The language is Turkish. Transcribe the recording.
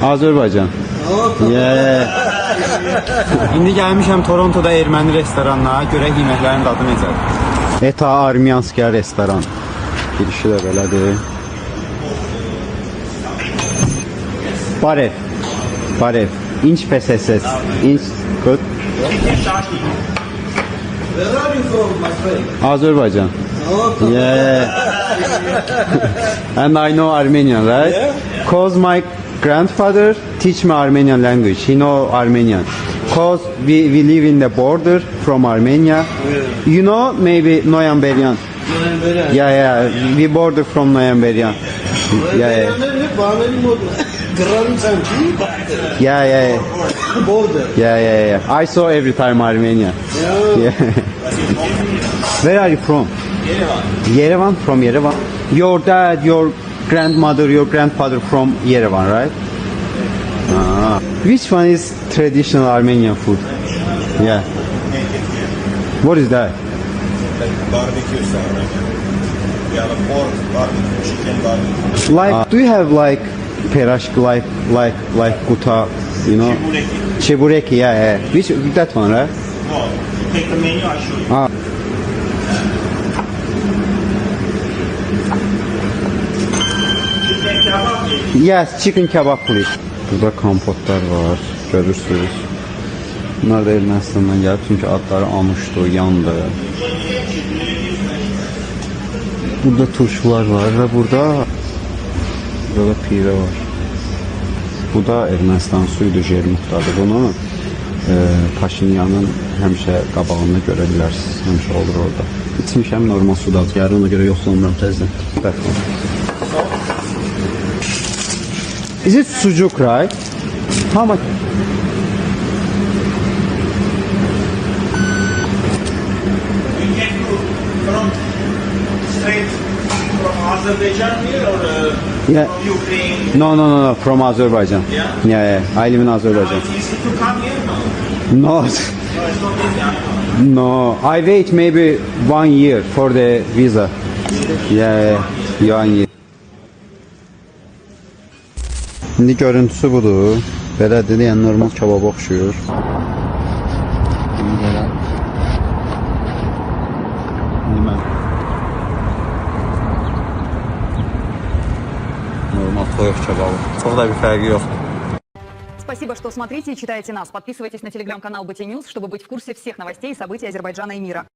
Azərbaycan. Yeah. İndi gəlmişəm Torontoda erməni restoranına, görək yeməklərin dadı necədir. Eta Armiyanskiya restoran. Girişi də belədir. Barev. Barev. İnç PSS. İnç. Good. Where are you from, my friend? Azərbaycan. Yeah. And I know Armenian, right? Yeah. Cause my grandfather teach me Armenian language. He know Armenian. Cause we live in the border from Armenia. Yeah. You know maybe Noyan-Beryan. Yeah. We border from Noyan-Beryan. Yeah. Yeah. Border. Yeah. I saw every time Armenia. Yeah. Where are you from? Yerevan. From Yerevan. Your dad, your grandmother, your grandfather from Yerevan, right? Ah. Which one is traditional Armenian food? Yeah. What is that? Barbecue salad. We have a pork, barbecue, chicken barbecue. Like, do you have like perashk, like kuta, you know? Chebureki, yeah. Which that one, right? No, you take the menu, I'll show you. Ah. Chicken kebab maybe. Yes, chicken kebab please. Burada kompotlar var, görürsünüz. Bunlar da Ermənistandan gəlib, çünki adları Amışdı, Yandı. Burada turşular var və burada da pivə var. Bu da Ermənistan suyudur, Jermukdadır. Bunu Paşinyanın həmişə qabağında görə bilərsiniz, həmişə olur orada. İçmişəm normal sudadır, yarın ona görə yoxlamıram təzdən. Baxın. Is it sucuk, right? How much? You can go from straight from Azerbaijan here or Yeah. from Ukraine? No, from Azerbaijan. Yeah? Yeah, I live in Azerbaijan. It's easy to come here, no? No, No, it's not easy, I know. no, I wait maybe 1 year for the visa. Yeah, 1 year. İndi görüntüsü budur. Belədir, yəni normal kebaba oxşuyur. Belə. Normal toyuq kebabı. Çox da bir fərqi yoxdur. Спасибо, что смотрите и читаете нас. Подписывайтесь на телеграм-канал BT News, чтобы быть в курсе всех новостей и событий Азербайджана и мира.